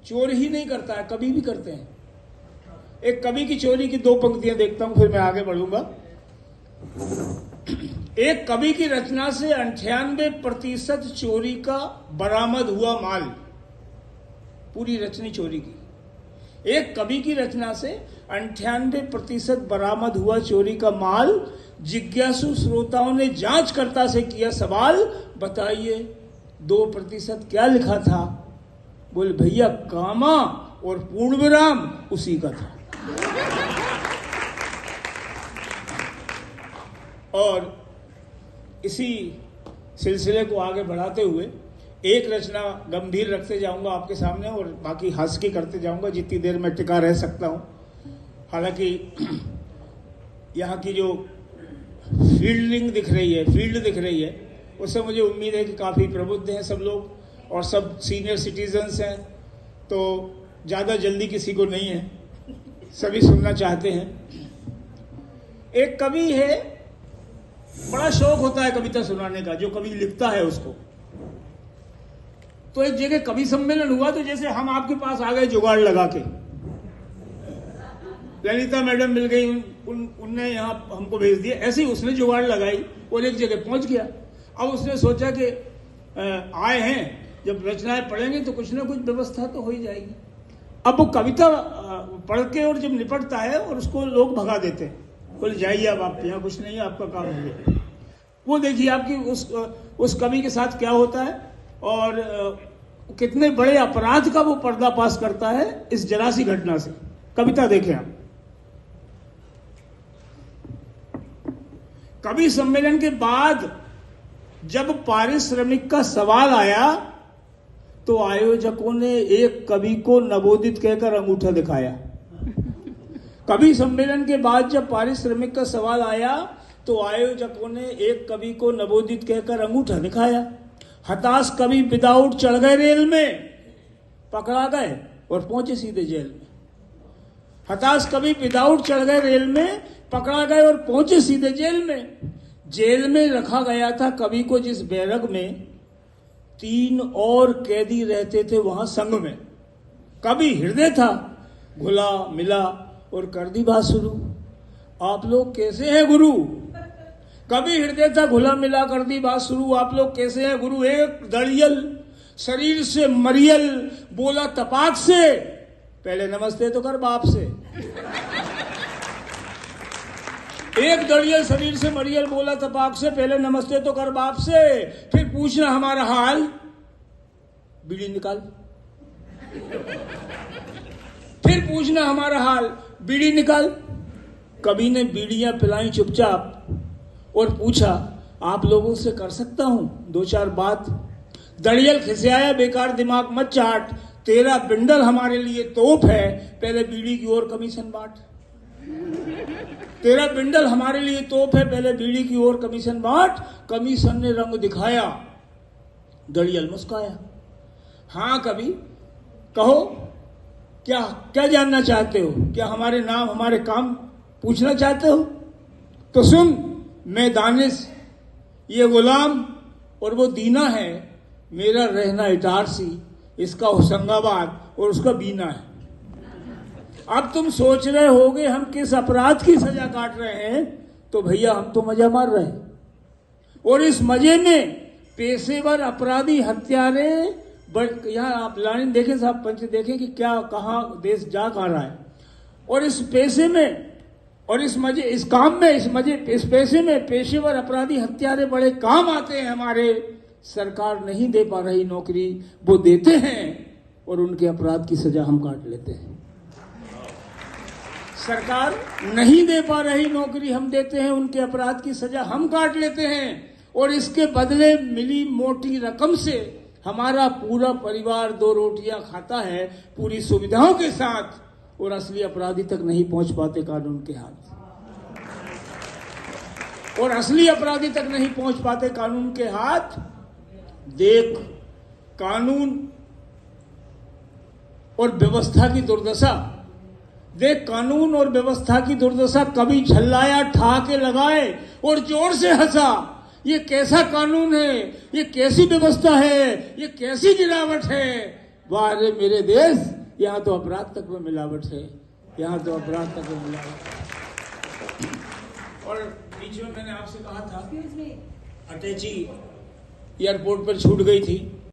चोरी ही नहीं करता है, कवि भी करते हैं। एक कवि की चोरी की 2 पंक्तियां देखता हूं, फिर मैं आगे बढ़ूंगा। एक कवि की रचना से 98% चोरी का बरामद हुआ माल, पूरी रचनी चोरी की। एक कवि की रचना से 98% बरामद हुआ चोरी का माल। जिज्ञासु श्रोताओं ने जांचकर्ता से किया सवाल, बताइए 2% क्या लिखा था? बोले भैया कामा और पूर्ण विराम उसी का था। और इसी सिलसिले को आगे बढ़ाते हुए एक रचना गंभीर रखते जाऊंगा आपके सामने और बाकी हंस के करते जाऊंगा जितनी देर मैं टिका रह सकता हूं। हालांकि यहाँ की जो फील्ड दिख रही है उससे मुझे उम्मीद है कि काफ़ी प्रबुद्ध हैं सब लोग और सब सीनियर सिटीजन्स हैं, तो ज़्यादा जल्दी किसी को नहीं है, सभी सुनना चाहते हैं। एक कवि है, बड़ा शौक होता है कविता सुनाने का, जो कवि लिखता है उसको। तो एक जगह कवि सम्मेलन हुआ, तो जैसे हम आपके पास आ गए जुगाड़ लगा के, ललिता मैडम मिल गई, उनने यहाँ हमको भेज दिया, ऐसे ही उसने जुगाड़ लगाई और एक जगह पहुंच गया। अब उसने सोचा कि आए हैं, जब रचनाएं पढ़ेंगे तो कुछ ना कुछ व्यवस्था तो हो ही जाएगी। अब वो कविता पढ़ के और जब निपटता है और उसको लोग भगा देते हैं, बोले जाइए अब आप, यहाँ कुछ नहीं है, आपका काम हो गया। वो देखिए आपकी उस कवि के साथ क्या होता है और कितने बड़े अपराध का वो पर्दाफाश करता है इस जरा सी घटना से। कविता देखें आप। कवि सम्मेलन के बाद जब पारिश्रमिक का सवाल आया तो आयोजकों ने एक कवि को नवोदित कहकर अंगूठा दिखाया। कवि सम्मेलन के बाद जब पारिश्रमिक का सवाल आया तो आयोजकों ने एक कवि को नवोदित कहकर अंगूठा दिखाया। हताश कवि विदाउट चढ़ गए रेल में, पकड़ा गए और पहुंचे सीधे जेल में। हताश कवि विदाउट चढ़ गए रेल में, पकड़ा गए और पहुंचे सीधे जेल में। जेल में रखा गया था कवि को जिस बैरक में 3 और कैदी रहते थे, वहां संग में कवि हृदय था, घुला मिला और कर दी बात शुरू। आप लोग कैसे हैं गुरु? कवि हृदय था, घुला मिला, कर दी बात शुरू। आप लोग कैसे हैं गुरु? एक दड़ियल शरीर से मरियल बोला तपाक से, पहले नमस्ते तो कर बाप से। एक दड़ियल शरीर से मरियल बोला तपाक से, पहले नमस्ते तो कर बाप से। फिर पूछना हमारा हाल, बीड़ी निकाल। फिर पूछना हमारा हाल, बीड़ी निकाल। कवि ने बीड़ियां पिलाई चुपचाप और पूछा, आप लोगों से कर सकता हूं 2-4 बात? दड़ियल खिसियाया, बेकार दिमाग मत चाट, तेरा बिंडल हमारे लिए तोप है, पहले बीड़ी की ओर कमीशन बांट। तेरा बिंडल हमारे लिए तोप है, पहले बीड़ी की ओर कमीशन बांट। कमीशन ने रंग दिखाया, दड़ियल मुस्काया। हाँ कवि, कहो क्या क्या जानना चाहते हो? क्या हमारे नाम हमारे काम पूछना चाहते हो? तो सुन, मैं दानिश, ये गुलाम और वो दीना है, मेरा रहना इटारसी, इसका होशंगाबाद और उसका बीना है। अब तुम सोच रहे होगे हम किस अपराध की सजा काट रहे हैं, तो भैया हम तो मजा मार रहे हैं। और इस मजे में पेशेवर अपराधी हत्यारे, यहाँ आप लाइन देखें साहब, पंच देखें कि क्या कहाँ देश जा कहाँ रहा है। और इस पेशे में और इस मजे, इस काम में, इस पैसे में पेशेवर अपराधी हत्यारे बड़े काम आते हैं हमारे। सरकार नहीं दे पा रही नौकरी, वो देते हैं और उनके अपराध की सजा हम काट लेते हैं। सरकार नहीं दे पा रही नौकरी, हम देते हैं, उनके अपराध की सजा हम काट लेते हैं। और इसके बदले मिली मोटी रकम से हमारा पूरा परिवार 2 रोटियां खाता है, पूरी सुविधाओं के साथ, और असली अपराधी तक नहीं पहुंच पाते कानून के हाथ। और असली अपराधी तक नहीं पहुंच पाते कानून के हाथ। देख कानून और व्यवस्था की दुर्दशा, देख कानून और व्यवस्था की दुर्दशा। कभी झल्लाया, ठहाके लगाए और जोर से हंसा। ये कैसा कानून है, ये कैसी व्यवस्था है, ये कैसी गिरावट है। वाह रे मेरे देश, यहाँ तो अपराध तक में मिलावट है, यहाँ तो अपराध तक में मिलावट है। और बीच में मैंने आपसे कहा था अटैची एयरपोर्ट पर छूट गई थी,